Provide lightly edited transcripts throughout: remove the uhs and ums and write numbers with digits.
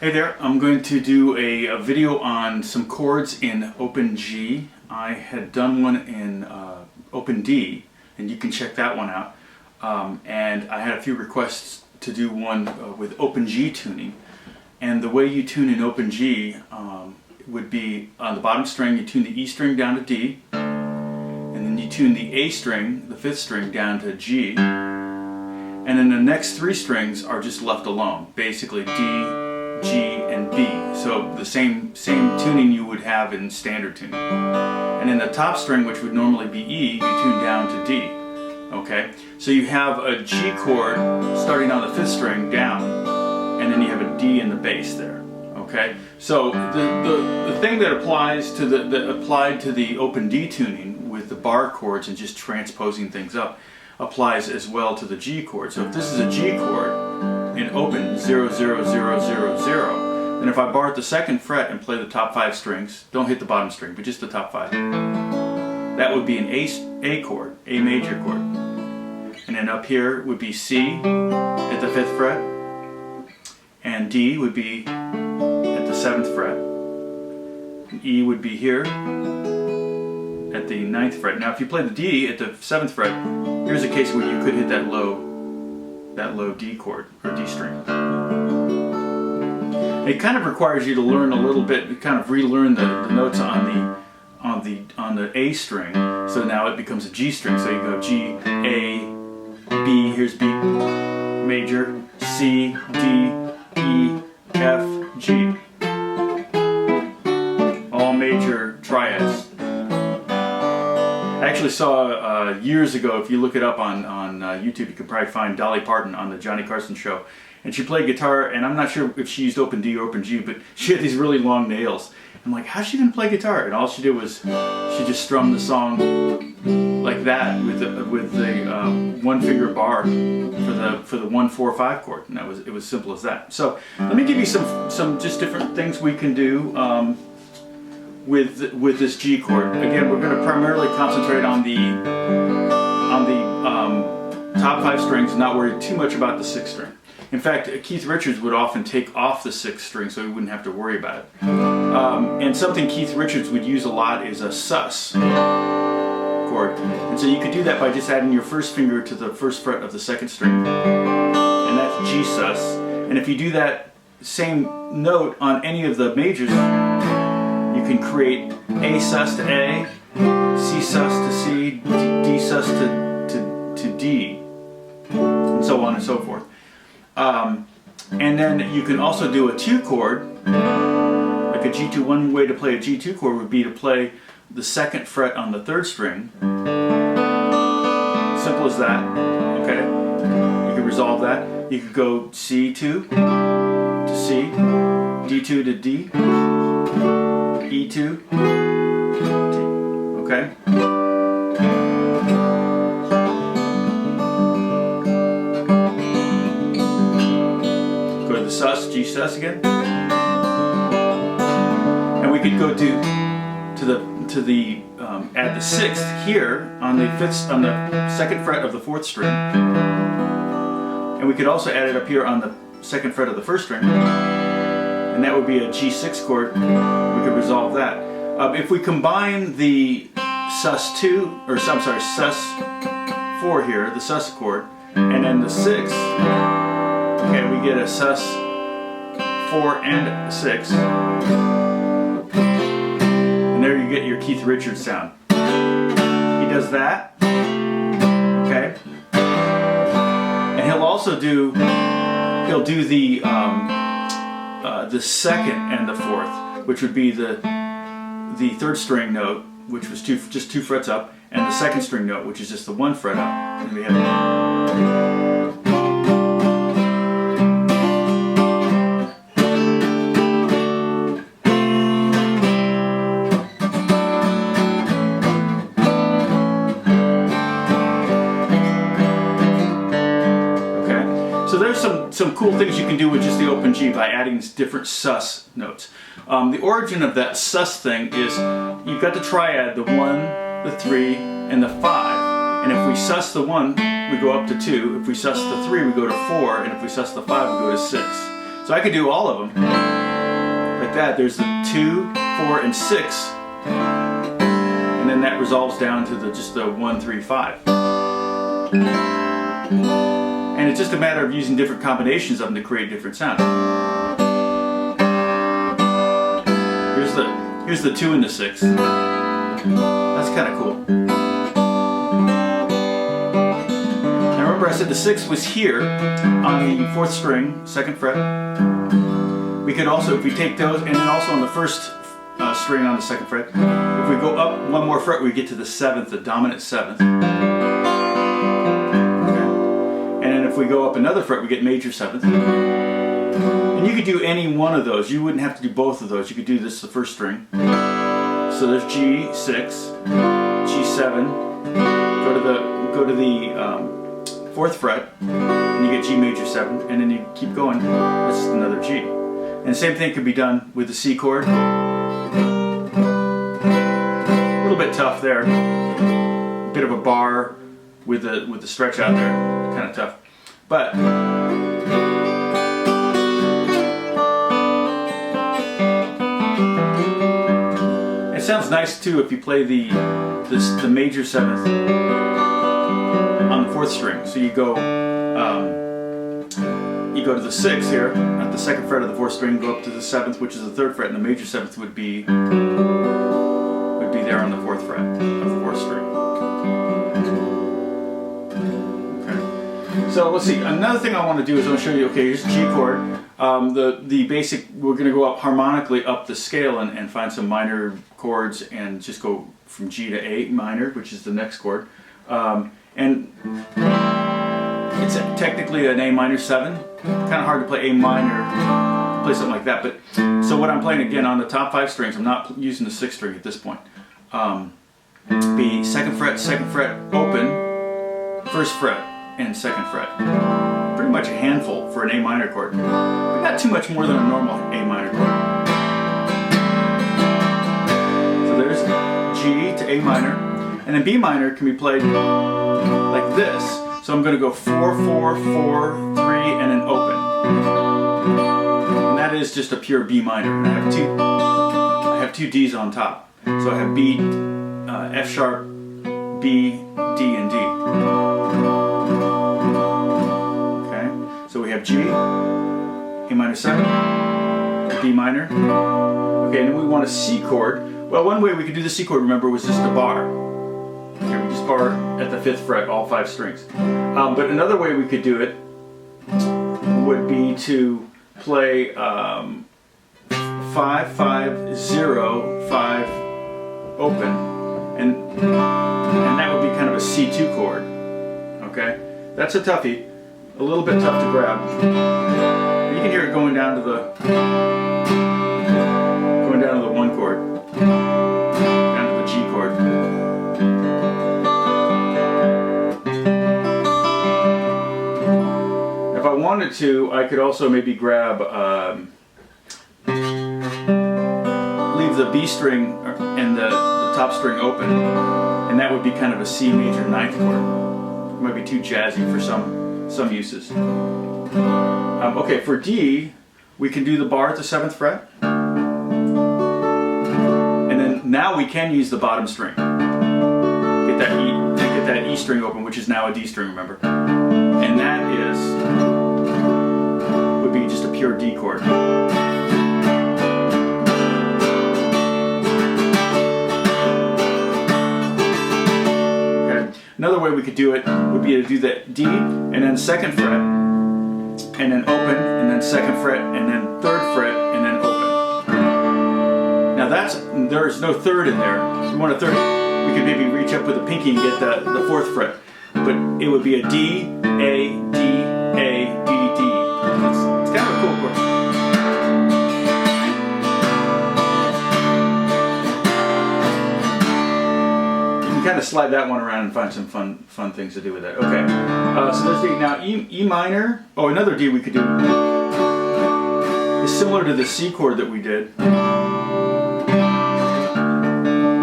Hey there, I'm going to do a video on some chords in open G. I had done one in open D, and you can check that one out. And I had a few requests to do one with open G tuning. And the way you tune in open G would be on the bottom string, you tune the E string down to D, and then you tune the A string, the fifth string, down to G. And then the next three strings are just left alone, basically D, G, and B. So the same tuning you would have in standard tuning. And then the top string, which would normally be E, you tune down to D. Okay? So you have a G chord starting on the fifth string down, and then you have a D in the bass there. Okay? So the thing that applies to applied to the open D tuning with the bar chords and just transposing things up applies as well to the G chord. So if this is a G chord in open 0, 0, 0, 0, 0, then if I bar at the second fret and play the top five strings, don't hit the bottom string, but just the top five, that would be an A chord, A major chord. And then up here would be C at the fifth fret, and D would be at the seventh fret, and E would be here at the ninth fret. Now if you play the D at the seventh fret, here's a case where you could hit that low D chord or D string. It kind of requires you to learn a little bit, kind of relearn the notes on the A string. So now it becomes a G string. So you go G, A, B. Here's B major, C, D, E, F, G. All major triads. I actually saw years ago, if you look it up on YouTube, you can probably find Dolly Parton on the Johnny Carson show. And she played guitar, and I'm not sure if she used open D or open G, but she had these really long nails. I'm like, how's she going to play guitar? And all she did was, she just strummed the song like that with the one finger bar for the 1, 4, 5 chord. And it was simple as that. So let me give you some just different things we can do with this G chord. Again, we're going to primarily concentrate on the top five strings and not worry too much about the sixth string. In fact, Keith Richards would often take off the sixth string so he wouldn't have to worry about it. And something Keith Richards would use a lot is a sus chord. And so you could do that by just adding your first finger to the first fret of the second string. And that's G sus. And if you do that same note on any of the majors, you can create A sus to A, C sus to C, D sus to D, and so on and so forth. And then you can also do a 2 chord, like a G2. One way to play a G2 chord would be to play the second fret on the third string. Simple as that, okay? You can resolve that. You could go C2 to C, D2 to D, E2, D, okay? Go to the sus, G sus again. And we could go to add the sixth here on the second fret of the fourth string. And we could also add it up here on the second fret of the first string. And that would be a G6 chord. We could resolve that. If we combine the sus2, or I'm sorry, sus4 here, the sus chord, and then the 6, okay, we get a sus4 and 6. And there you get your Keith Richards sound. He does that, okay? And he'll also do the second and the fourth, which would be the third string note, which was just 2 frets up, and the second string note, which is just the 1 fret up. And we have So there's some cool things you can do with just the open G by adding different sus notes. The origin of that sus thing is you've got the triad, the 1, the 3, and the 5. And if we sus the 1, we go up to 2. If we sus the 3, we go to 4. And if we sus the 5, we go to 6. So So I could do all of them like that. There's the 2, 4, and 6, and then that resolves down to just the 1, 3, 5. And it's just a matter of using different combinations of them to create different sounds. Here's the 2 and the 6. That's kind of cool. Now remember I said the 6 was here on the 4th string, 2nd fret. We could also, if we take those, and then also on the 1st string on the 2nd fret, if we go up one more fret, we get to the 7th, the dominant 7th. Okay. And then if we go up another fret, we get major 7th. And you could do any one of those. You wouldn't have to do both of those. You could do this the 1st string. So there's G6, G7. Go to the 4th fret, and you get G major 7, and then you keep going. This is another G. And the same thing could be done with the C chord. A little bit tough there. A bit of a bar with the stretch out there. Kind of tough. But it sounds nice too if you play the major 7th on the 4th string. So you go to the 6th here at the 2nd fret of the 4th string, go up to the 7th, which is the 3rd fret, and the major 7th would be there on the 4th fret of the 4th string. Okay. So let's see. Another thing I want to do is I want to show you. Okay, here's G chord. The basic. We're going to go up harmonically up the scale and find some minor chords and just go from G to A minor, which is the next chord. And it's technically an A minor 7. Kind of hard to play A minor, play something like that. But so what I'm playing again on the top 5 strings, I'm not using the 6th string at this point. Be 2nd fret, open, 1st fret, and 2nd fret. Pretty much a handful for an A minor chord, but not too much more than a normal A minor chord. So there's G to A minor, and then B minor can be played like this. So I'm going to go 4, 4, 4, 3, and then open. And that is just a pure B minor. And I have two Ds on top. So I have B, F sharp, B, D, and D. Okay. So we have G, A minor 7, B minor. Okay, and then we want a C chord. Well, one way we could do the C chord, remember, was just a bar. Okay, we just bar at the 5th fret, all 5 strings. But another way we could do it would be to play 5, 5, 0, 5, open, and that would be kind of a C2 chord. Okay, that's a toughie, a little bit tough to grab. You can hear it going down to the 1 chord, down to the G chord. If I wanted to, I could also maybe grab, leave the B string and the top string open, and that would be kind of a C major 9th chord. It might be too jazzy for some uses. Okay, for D, we can do the bar at the 7th fret, and then now we can use the bottom string. Get that E string open, which is now a D string, remember? And that would be just a pure D chord. Okay. Another way we could do it would be to do that D and then 2nd fret, and then open, and then 2nd fret, and then 3rd fret, and then open. Now there's no 3rd in there. If we want a 3rd, we could maybe reach up with a pinky and get the 4th fret. But it would be a D, A, D, A, D, D. It's kind of a cool chord. You can kind of slide that one around and find some fun things to do with that. Okay, so there's D. Now E minor, another D we could do is similar to the C chord that we did.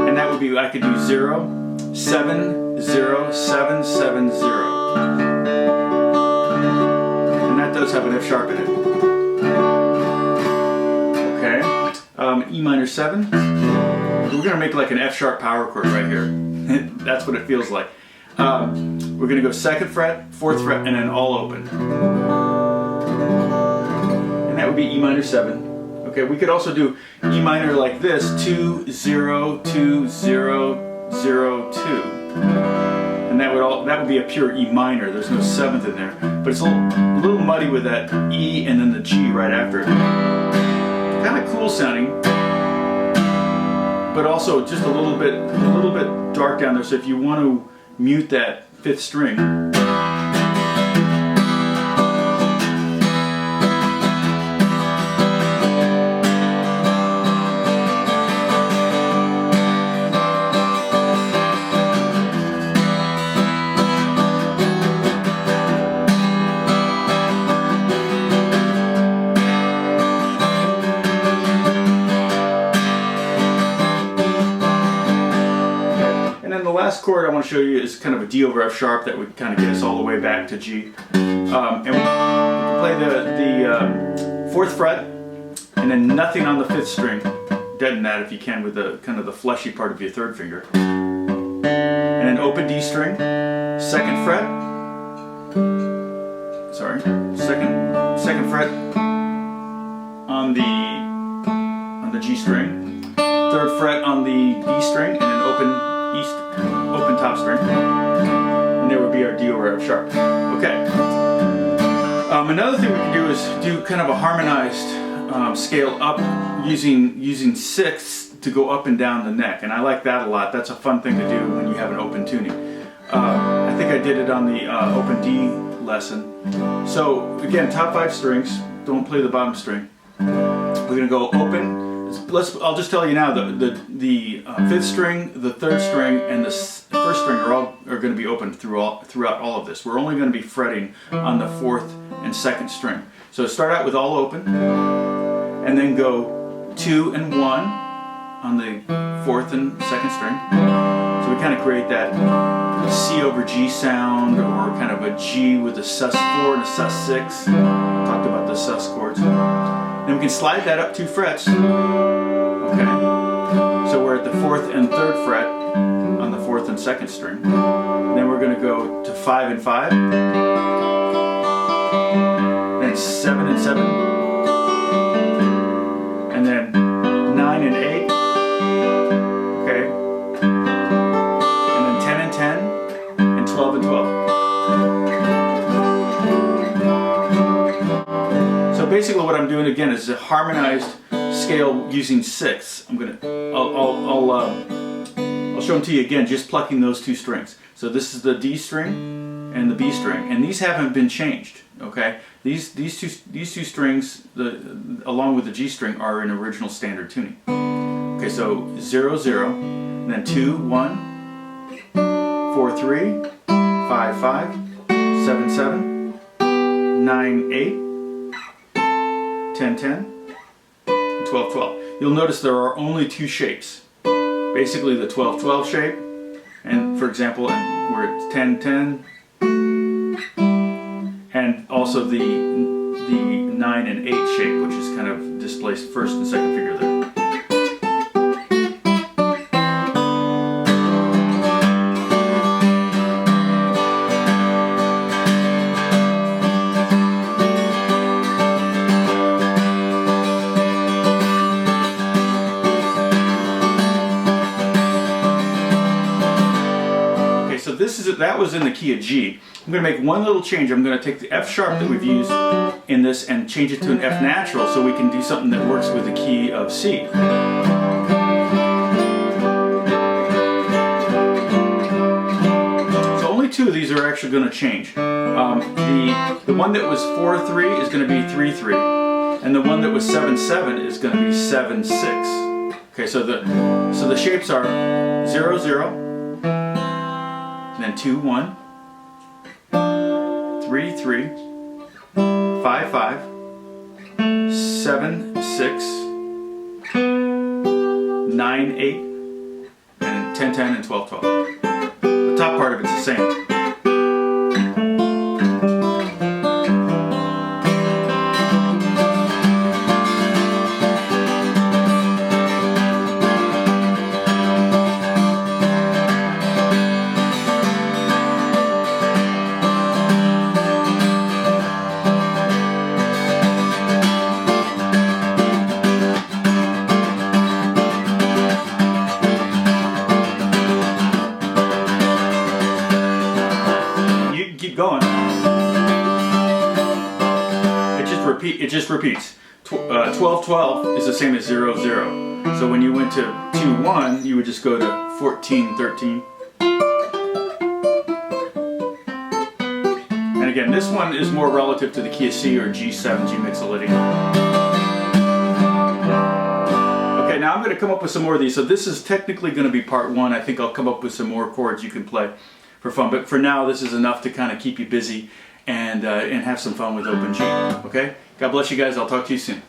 And that would be, I could do 0, 7, 0, 7, 7, 0. And that does have an F sharp in it. on E minor 7. We're gonna make like an F sharp power chord right here. That's what it feels like. We're gonna go 2nd fret, 4th fret, and then all open. And that would be E minor 7. Okay, we could also do E minor like this, 2, 0, 2, 0, 0, 2. And that would be a pure E minor. There's no 7th in there. But it's a little muddy with that E and then the G right after it. Kind of cool sounding, but also just a little bit dark down there. So if you want to mute that 5th string, the last chord I want to show you is kind of a D over F sharp that would kind of get us all the way back to G. And we can play the 4th fret and then nothing on the 5th string. Deaden that if you can with the kind of the fleshy part of your 3rd finger. And then open D string, 2nd fret. Sorry, second fret on the G string, 3rd fret on the B string, and then open top string, and there would be our D over F sharp. Okay. Another thing we can do is do kind of a harmonized scale up using 6 to go up and down the neck, and I like that a lot. That's a fun thing to do when you have an open tuning. I think I did it on the open D lesson. So again, top 5 strings. Don't play the bottom string. We're gonna go open. I'll just tell you now, the 5th string, the 3rd string, and the 1st string are going to be open throughout all of this. We're only going to be fretting on the 4th and 2nd string. So start out with all open, and then go 2 and 1 on the 4th and 2nd string. So we kind of create that C over G sound, or kind of a G with a sus4 and a sus6. Talked about the sus chords. Then we can slide that up 2 frets. Okay. So we're at the 4th and 3rd fret on the 4th and 2nd string. Then we're going to go to 5 and 5. Then 7 and 7. And then 9 and 8. Okay. And then 10 and 10. And 12 and 12. Basically what I'm doing again is a harmonized scale using 6. I'll show them to you again, just plucking those 2 strings. So this is the D string and the B string, and these haven't been changed. Okay, these two strings, along with the G string, are in original standard tuning. Okay, so 0 0, and then 2 1, 4 3, 5 5, 7 7, 9 8. 10, 10, 12, 12. You'll notice there are only 2 shapes. Basically the 12, 12 shape, and for example, where it's 10, 10, and also the 9 and 8 shape, which is kind of displaced 1st and 2nd finger there. That was in the key of G. I'm going to make one little change. I'm going to take the F sharp that we've used in this and change it to an F natural so we can do something that works with the key of C. So only 2 of these are actually going to change. The one that was 4 3 is going to be 3 3, and the one that was 7 7 is going to be 7 6. Okay, so the shapes are 0 0. And 2 1, 3 3, 5 5, 7 6, 9 8, and 10 10 and 12 12. The top part of it's the same. repeat. It just repeats. 12-12 is the same as 0-0. So when you went to 2-1, you would just go to 14-13. And again, this one is more relative to the key of C or G7, G mixolydian. Okay, now I'm going to come up with some more of these. So this is technically going to be part 1. I think I'll come up with some more chords you can play for fun. But for now, this is enough to kind of keep you busy and have some fun with open G. Okay? God bless you guys. I'll talk to you soon.